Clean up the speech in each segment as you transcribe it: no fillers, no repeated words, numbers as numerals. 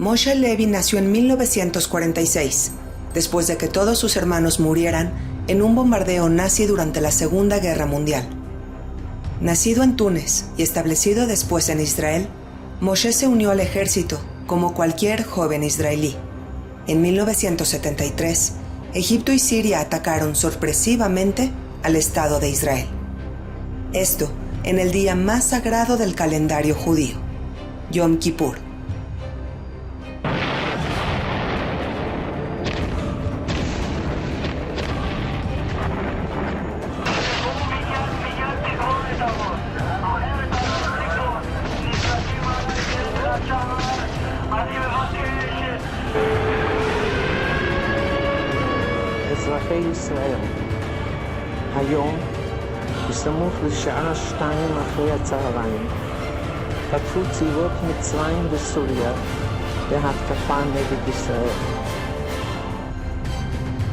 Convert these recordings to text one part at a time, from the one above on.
Moshe Levy nació en 1946, después de que todos sus hermanos murieran en un bombardeo nazi durante la Segunda Guerra Mundial. Nacido en Túnez y establecido después en Israel, Moshe se unió al ejército como cualquier joven israelí. En 1973, Egipto y Siria atacaron sorpresivamente al Estado de Israel. Esto en el día más sagrado del calendario judío, Yom Kipur. אזרחי ישראל, היום, בסמוך לשעה 2 אחרי הצהריים, פתחו צבאות מצרים וסוריה בהתקפה נגד ישראל.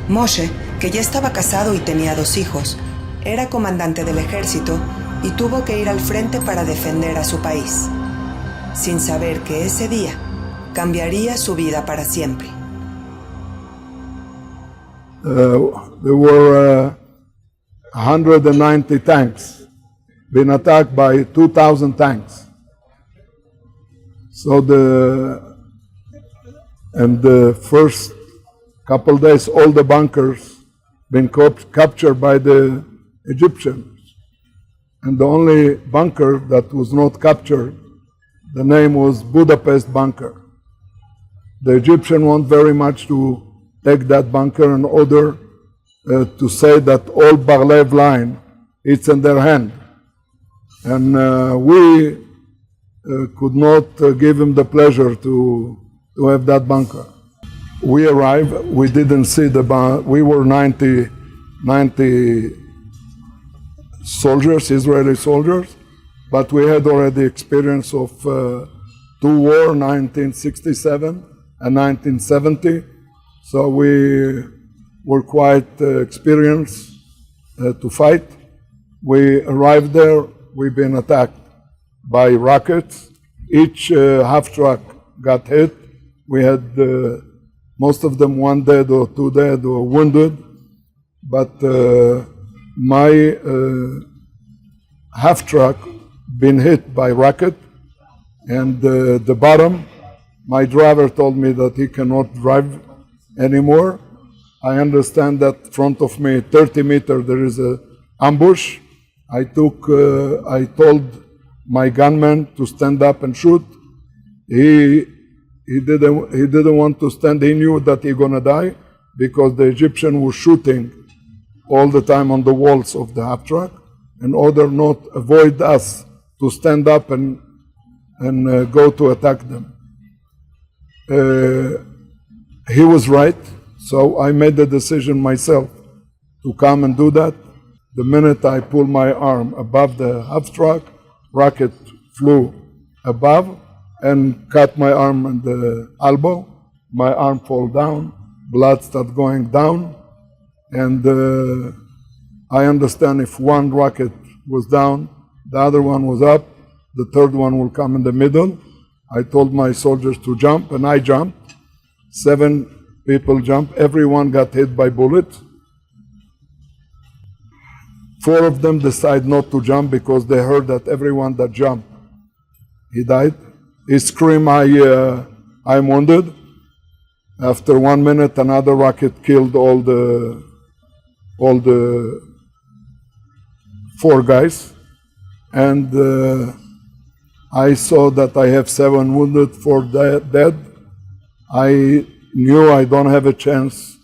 Moshe, que ya estaba casado y tenía 2 hijos, era comandante del ejército y tuvo que ir al frente para defender a su país, sin saber que ese día cambiaría su vida para siempre. There were 190 tanks being attacked by 2,000 tanks. So in the first couple days, all the bunkers been captured by the Egyptians. And the only bunker that was not captured, the name was Budapest bunker. The Egyptians want very much to take that bunker in order to say that all Bar-Lev line, it's in their hand. And we could not give him the pleasure to have that bunker. We arrived, we didn't see the bunker. We were 90 soldiers, Israeli soldiers, but we had already experience of 2 wars, 1967 and 1970. So we were quite experienced to fight. We arrived there, we've been attacked by rockets. Each half truck got hit. We had most of them 1 dead or 2 dead or wounded. But my half truck been hit by rocket, and the bottom, my driver told me that he cannot drive anymore. I understand that front of me, 30 meters, there is a ambush. I told my gunman to stand up and shoot. He didn't want to stand. He knew that he gonna die because the Egyptian was shooting all the time on the walls of the half truck in order not avoid us to stand up and go to attack them. He was right, so I made the decision myself to come and do that. The minute I pulled my arm above the half truck, rocket flew above and cut my arm and the elbow. My arm fall down, blood started going down, and I understand if one rocket was down, the other one was up, the third one will come in the middle. I told my soldiers to jump, and I jumped. 7 people jumped. Everyone got hit by bullets. 4 of them decided not to jump because they heard that everyone that jumped, he died. He screamed, I'm wounded. After 1 minute, another rocket killed all the 4 guys. And I saw that I have 7 wounded, 4 dead. I knew I don't have a chance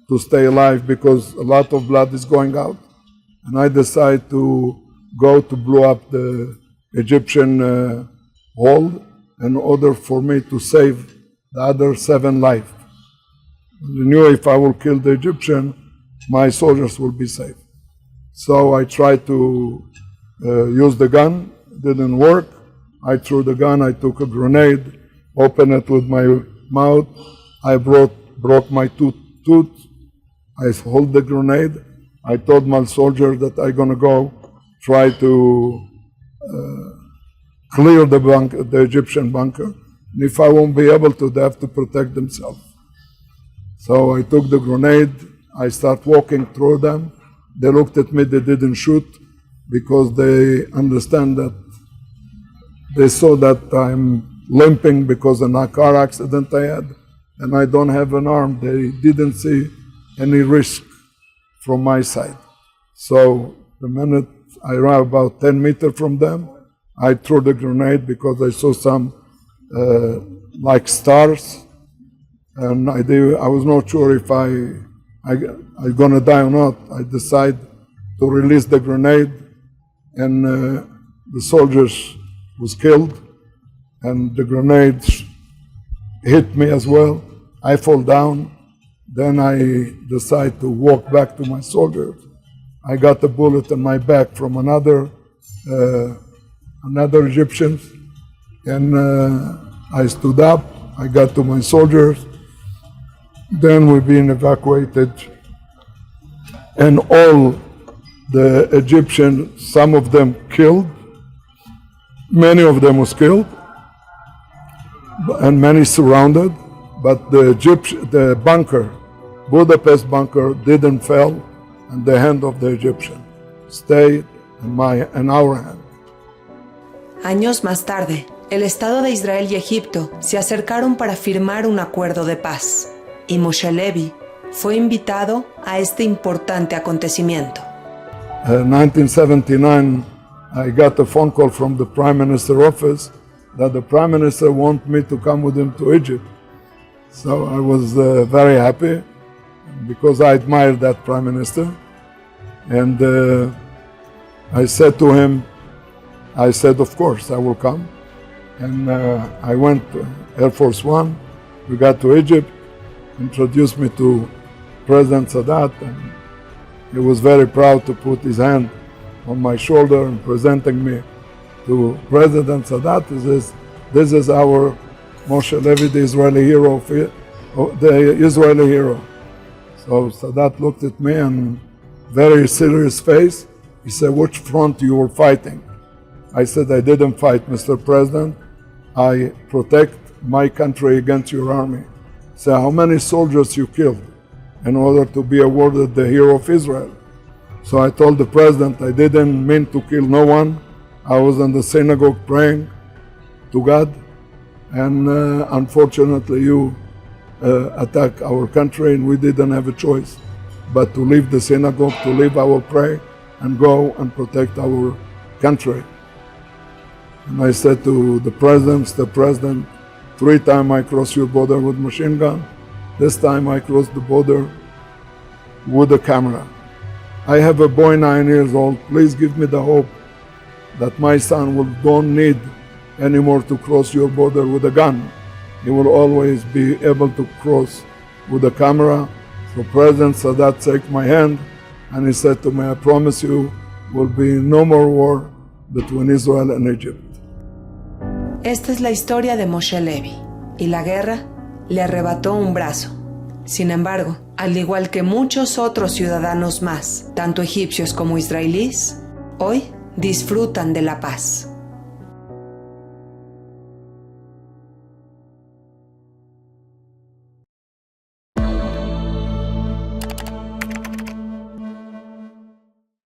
to stay alive because a lot of blood is going out. And I decided to go to blow up the Egyptian wall in order for me to save the other 7 lives. I knew if I will kill the Egyptian, my soldiers will be safe. So I tried to use the gun. It didn't work. I threw the gun. I took a grenade, opened it with my mouth. I broke my tooth. I hold the grenade. I told my soldier that I'm gonna go try to clear the Egyptian bunker. And if I won't be able to, they have to protect themselves. So I took the grenade, I start walking through them. They looked at me, they didn't shoot because they understand that they saw that I'm limping because of a car accident I had and I don't have an arm. They didn't see any risk from my side. So the minute I ran about 10 meters from them, I threw the grenade because I saw some like stars, and I was not sure if I gonna die or not. I decided to release the grenade, and the soldiers was killed, and the grenade hit me as well. I fall down. Then I decide to walk back to my soldiers. I got a bullet in my back from another Egyptian, and I stood up. I got to my soldiers. Then we've been evacuated, and all the Egyptians, some of them killed, many of them was killed, and many surrounded. But the bunker, Budapest bunker, didn't fall, and the hand of the Egyptian stayed in our hand. Años más tarde, el Estado de Israel y Egipto se acercaron para firmar un acuerdo de paz, y Moshe Levy fue invitado a este importante acontecimiento. In 1979, I got a phone call from the Prime Minister's office that the Prime Minister wanted me to come with him to Egypt. So I was very happy because I admired that Prime Minister. And I said to him, of course, I will come. And I went to Air Force One. We got to Egypt, introduced me to President Sadat, and he was very proud to put his hand on my shoulder and presenting me to President Sadat. He says, "This is our Moshe Levy, the Israeli hero, So Sadat looked at me and very serious face. He said, "Which front you were fighting?" I said, "I didn't fight, Mr. President. I protect my country against your army." He said, "How many soldiers you killed in order to be awarded the hero of Israel?" So I told the president I didn't mean to kill no one. I was in the synagogue praying to God, and unfortunately you attacked our country, and we didn't have a choice but to leave the synagogue, to leave our prayer, and go and protect our country. And I said to the president, "Mr. President, 3 times I crossed your border with machine gun. This time I crossed the border with a camera. I have a boy 9 years old. Please give me the hope that my son don't need anymore to cross your border with a gun. He will always be able to cross with a camera." So President Sadat took my hand and he said to me, "I promise you, will be no more war between Israel and Egypt." Esta es la historia de Moshe Levy, y la guerra le arrebató un brazo. Sin embargo, al igual que muchos otros ciudadanos más, tanto egipcios como israelíes, hoy disfrutan de la paz.